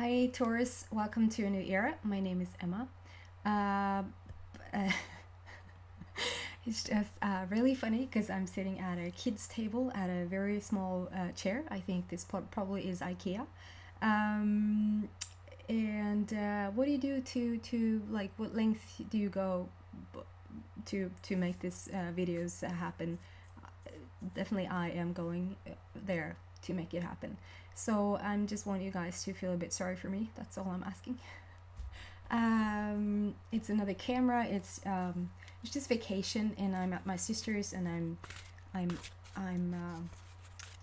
Hi Taurus, welcome to a new era. My name is Emma. Uh, uh, it's just really funny because I'm sitting at a kid's table at a very small chair. I think this probably is IKEA. Um, and what do you do to like what length do you go to make this videos happen? Definitely I am going there to make it happen. So I'm just wanting you guys to feel a bit sorry for me. That's all I'm asking. It's another camera. It's just vacation, and I'm at my sister's, and I'm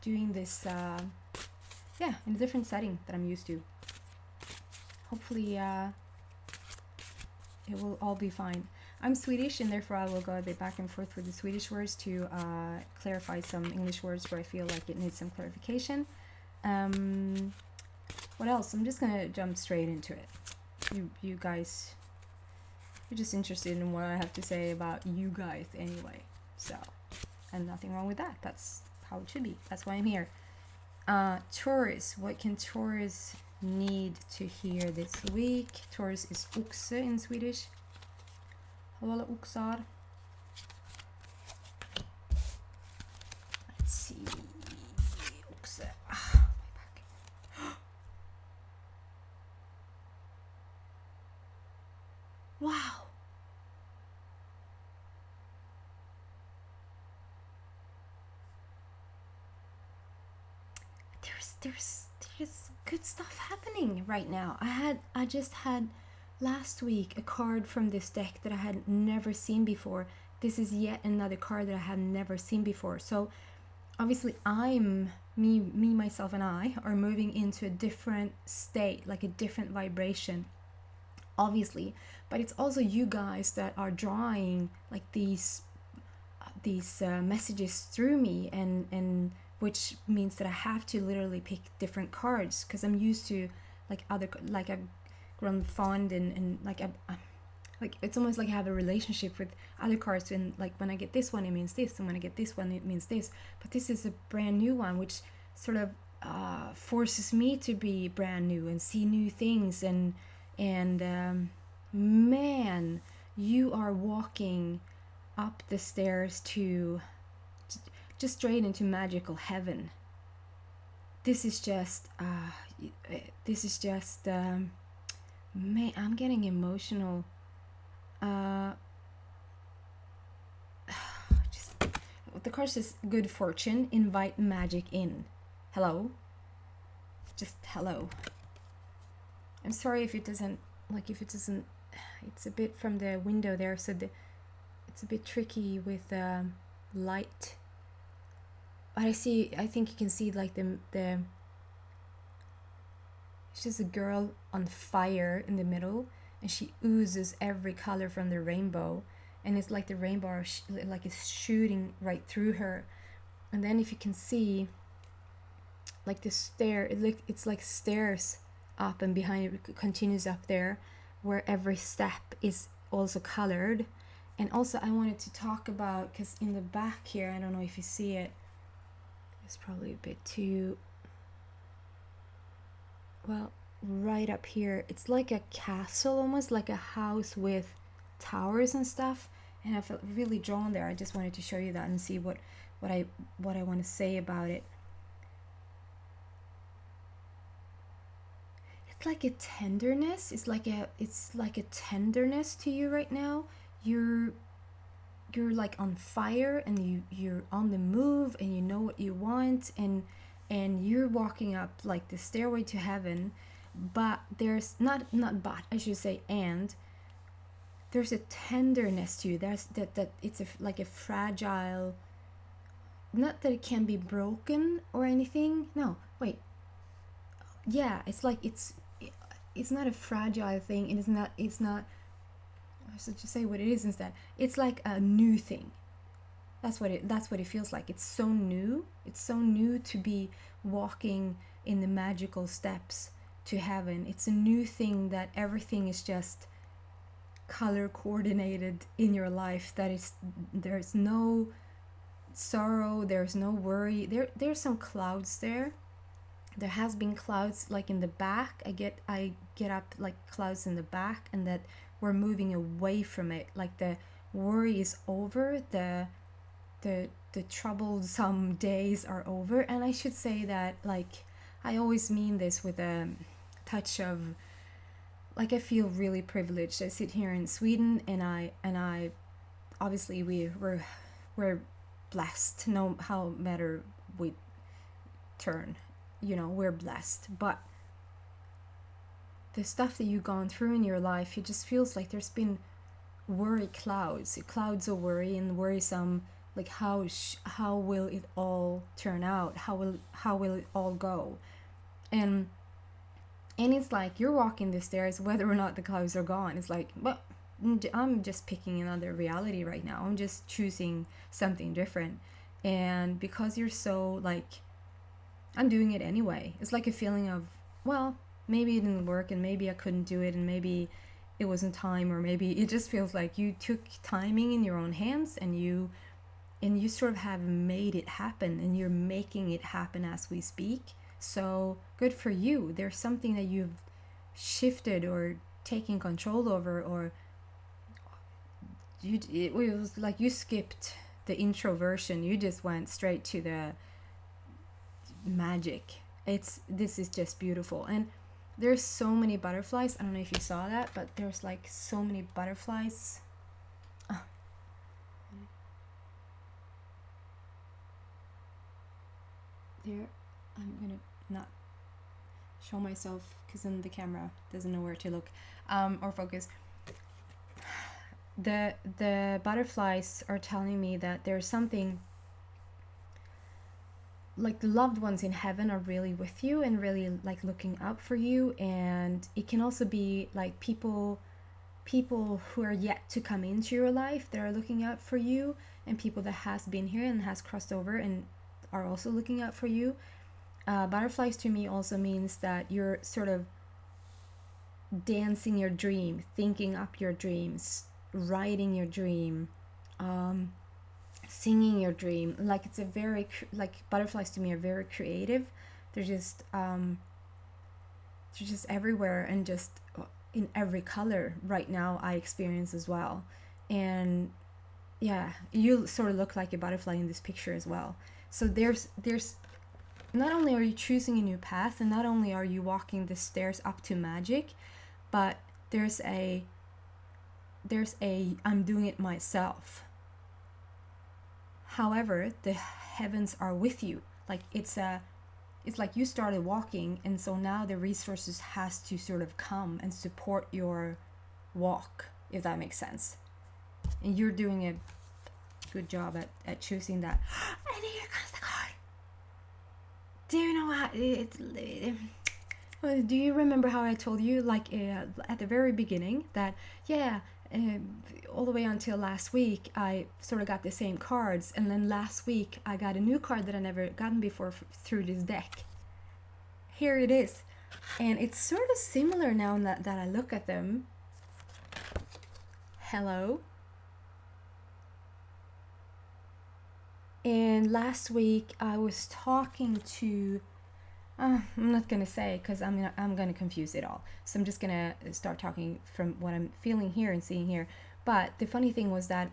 doing this yeah, in a different setting that I'm used to. Hopefully it will all be fine. I'm Swedish, and therefore I will go a bit back and forth with the Swedish words to clarify some English words where I feel like it needs some clarification. What else? I'm just gonna jump straight into it. You guys, you're just interested in what I have to say about you guys anyway. So, and nothing wrong with that. That's how it should be. That's why I'm here. Taurus. What can Taurus need to hear this week? Taurus is oxe in Swedish. Hallå alla oxar. Let's see. Oxe. Ah, my back. Wow. There's good stuff happening right now. I just had last week a card from this deck that I had never seen before. This is yet another card that I have never seen before. So obviously me myself and I are moving into a different state, like a different vibration, obviously, but it's also you guys that are drawing like these messages through me, and which means that I have to literally pick different cards because I'm used to like other, like I've grown fond and like it's almost like I have a relationship with other cards, and like when I get this one it means this, and when I get this one it means this, but this is a brand new one which sort of forces me to be brand new and see new things, and man, you are walking up the stairs to just straight into magical heaven. This is just man, I'm getting emotional. Just the card says good fortune, invite magic in. Hello, just hello. I'm sorry if it doesn't, it's a bit from the window there, so it's a bit tricky with light. But I think you can see like the it's just a girl on fire in the middle, and she oozes every color from the rainbow, and it's like the rainbow like is shooting right through her. And then if you can see like the stair, it's like stairs up, and behind it continues up there, where every step is also colored. And also I wanted to talk about, because in the back here, I don't know if you see it, it's probably a bit too well, right up here, it's like a castle, almost like a house with towers and stuff, and I felt really drawn there. I just wanted to show you that and see what I want to say about it. It's like a tenderness. It's like a tenderness to you right now. You're like on fire, and you're on the move, and you know what you want, and you're walking up like the stairway to heaven, but there's not but I should say, and there's a tenderness to you. There's that it's like a fragile, not that it can be broken or anything. No, wait. Yeah, it's like it's not a fragile thing. It's not I should just say what it is instead. It's like a new thing. That's what it feels like. It's so new. It's so new to be walking in the magical steps to heaven. It's a new thing that everything is just color coordinated in your life. There's no sorrow, there's no worry. There's some clouds there, there has been clouds like in the back. I get up like clouds in the back, and that we're moving away from it. Like the worry is over, the troublesome days are over. And I should say that, like, I always mean this with a touch of, like, I feel really privileged. I sit here in Sweden, and I obviously we're blessed, no how matter we turn, we're blessed. But the stuff that you've gone through in your life, it just feels like there's been worry clouds of worry and worrisome, like how will it all turn out, how will it all go. And it's like you're walking the stairs whether or not the clouds are gone. It's like, but I'm just picking another reality right now. I'm just choosing something different. And because you're so like, I'm doing it anyway. It's like a feeling of, well, maybe it didn't work, and maybe I couldn't do it, and maybe it wasn't time, or maybe it just feels like you took timing in your own hands, and you sort of have made it happen, and you're making it happen as we speak. So good for you. There's something that you've shifted or taken control over, or it was like you skipped the intro version. You just went straight to the magic. This is just beautiful. And there's so many butterflies. I don't know if you saw that, but there's like so many butterflies. Oh. There, I'm gonna not show myself because then the camera doesn't know where to look or focus. The butterflies are telling me that there's something, like the loved ones in heaven are really with you and really like looking up for you. And it can also be like people who are yet to come into your life that are looking out for you, and people that has been here and has crossed over and are also looking out for you. Butterflies to me also means that you're sort of dancing your dream, thinking up your dreams, writing your dream, singing your dream. Like it's a very like butterflies to me are very creative. They're just everywhere, and just in every color right now I experience as well. And yeah, you sort of look like a butterfly in this picture as well. So there's not only are you choosing a new path, and not only are you walking the stairs up to magic, but there's a I'm doing it myself. However, the heavens are with you. Like it's like you started walking, and so now the resources has to sort of come and support your walk, if that makes sense. And you're doing a good job at choosing that. And here comes the card. Do you know how do you remember how I told you, like at the very beginning, that all the way until last week I sort of got the same cards, and then last week I got a new card that I never gotten before through this deck. Here it is, and it's sort of similar now that I look at them. Hello. And last week I was talking to I'm not gonna say, because I'm gonna confuse it all. So I'm just gonna start talking from what I'm feeling here and seeing here. But the funny thing was that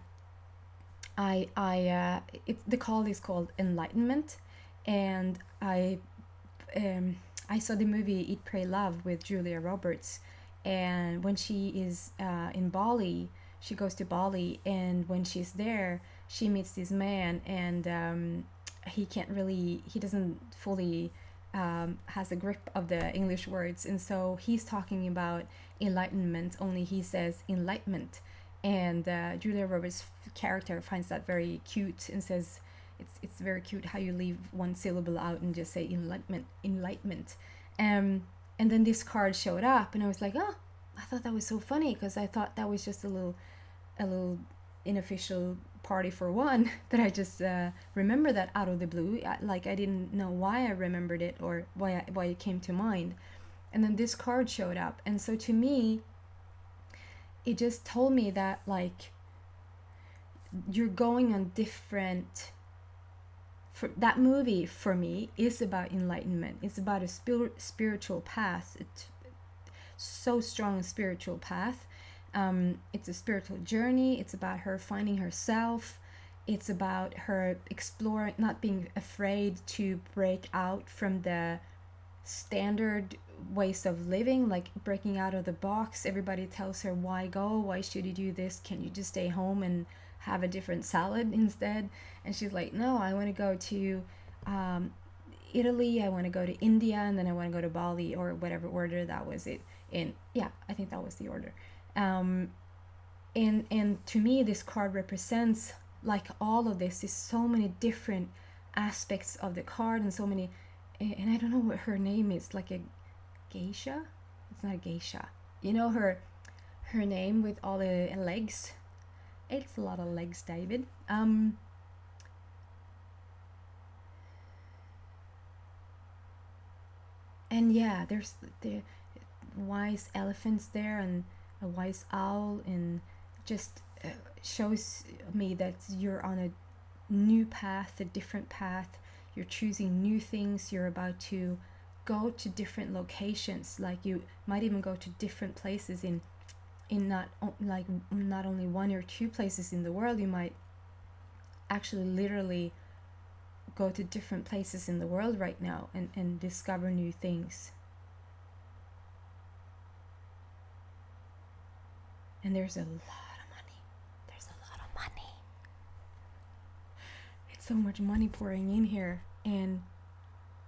the call is called Enlightenment, and I saw the movie Eat, Pray, Love with Julia Roberts, and when she is in Bali, she goes to Bali, and when she's there, she meets this man, and he doesn't fully has a grip of the English words, and so he's talking about enlightenment, only he says enlightenment, and Julia Roberts' character finds that very cute and says it's very cute how you leave one syllable out and just say enlightenment. And then this card showed up, and I was like, oh, I thought that was so funny, because I thought that was just a little unofficial party for one, that I just remember that out of the blue. I didn't know why I remembered it or why it came to mind. And then this card showed up, and so to me it just told me that, like, you're going on different for that movie for me is about enlightenment. It's about a spiritual path. It's so strong spiritual path. It's a spiritual journey. It's about her finding herself. It's about her exploring, not being afraid to break out from the standard ways of living, like breaking out of the box. Everybody tells her, why go? Why should you do this? Can you just stay home and have a different salad instead? And she's like, no, I want to go to Italy, I want to go to India, and then I want to go to Bali, or whatever order that was it in. Yeah, I think that was the order. And to me, this card represents, like, all of this is so many different aspects of the card, and so many, and I don't know what her name is, like a geisha. It's not a geisha, you know, her name with all the legs. It's a lot of legs, David. And yeah, there's the wise elephants there, and a wise owl, and just shows me that you're on a new path, a different path. You're choosing new things. You're about to go to different locations. Like, you might even go to different places in not only one or two places in the world. You might actually literally go to different places in the world right now and discover new things. And there's a lot of money. There's a lot of money. It's so much money pouring in here. And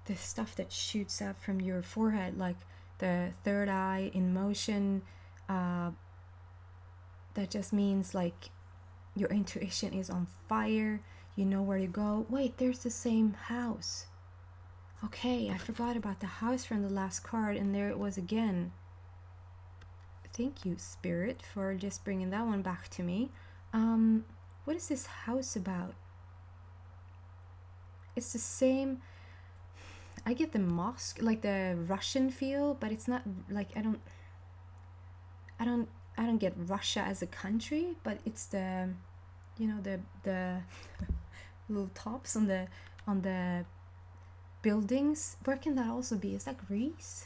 the stuff that shoots up from your forehead, like the third eye in motion, that just means like your intuition is on fire. You know where to go. Wait, there's the same house. Okay, I forgot about the house from the last card, and there it was again. Thank you, Spirit, for just bringing that one back to me. What is this house about? It's the same. I get the mosque, like the Russian feel, but it's not like, I don't get Russia as a country, but it's the, you know, the little tops on the buildings. Where can that also be? Is that Greece?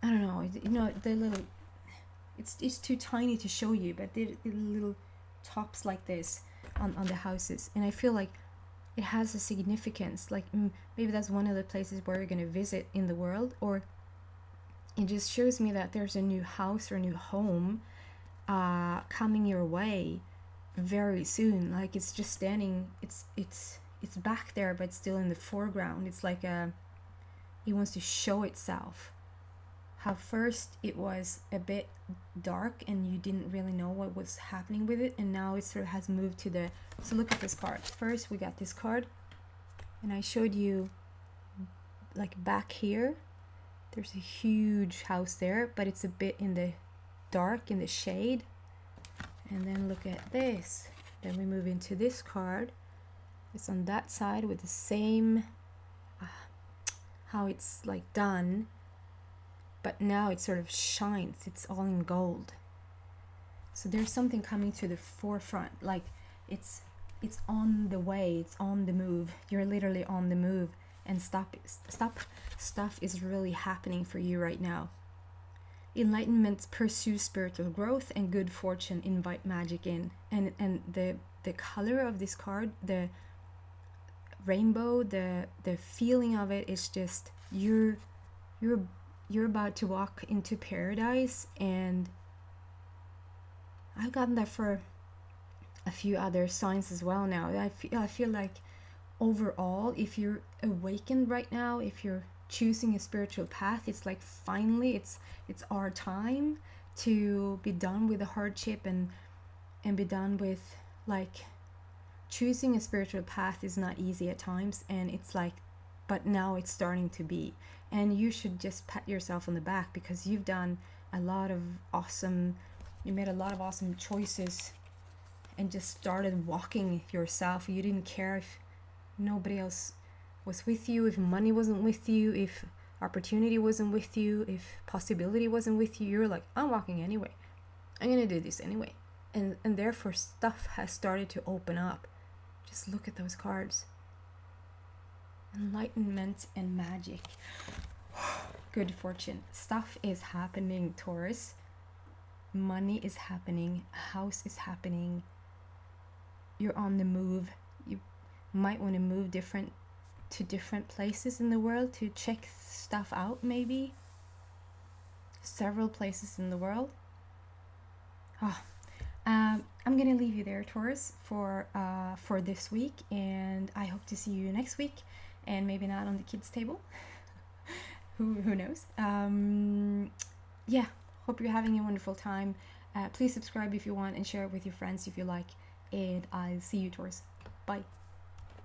I don't know. You know, the little, it's too tiny to show you, but the little tops like this on the houses, and I feel like it has a significance. Like, maybe that's one of the places where you're gonna visit in the world, or it just shows me that there's a new house or a new home coming your way very soon. Like, it's just standing, it's back there, but still in the foreground. It's like it wants to show itself. How first it was a bit dark and you didn't really know what was happening with it, and now it sort of has moved to the, so look at this card. First we got this card, and I showed you like back here there's a huge house there, but it's a bit in the dark, in the shade. And then look at this. Then we move into this card. It's on that side with the same how it's like done, but now it sort of shines. It's all in gold. So there's something coming to the forefront, like it's on the way, it's on the move. You're literally on the move, and stuff is really happening for you right now. Enlightenment pursues spiritual growth, and good fortune invite magic in. And the color of this card, the rainbow, the feeling of it is just you're about to walk into paradise. And I've gotten that for a few other signs as well now. I feel like overall, if you're awakened right now, if you're choosing a spiritual path, it's like finally it's our time to be done with the hardship and be done with, like, choosing a spiritual path is not easy at times, and it's like, but now it's starting to be. And you should just pat yourself on the back, because you've done a lot of awesome, you made a lot of awesome choices and just started walking yourself. You didn't care if nobody else was with you, if money wasn't with you, if opportunity wasn't with you, if possibility wasn't with you. You're like, I'm walking anyway. I'm gonna do this anyway. And therefore stuff has started to open up. Just look at those cards. enlightenment and magic. Good fortune. Stuff is happening, Taurus. Money is happening. A house is happening. You're on the move. You might want to move to different places in the world to check stuff out, maybe. Several places in the world. I'm gonna leave you there, Taurus, for this week, and I hope to see you next week, and maybe not on the kids' table. who knows? Yeah, hope you're having a wonderful time. Please subscribe if you want, and share it with your friends if you like, and I'll see you, Taurus. Bye.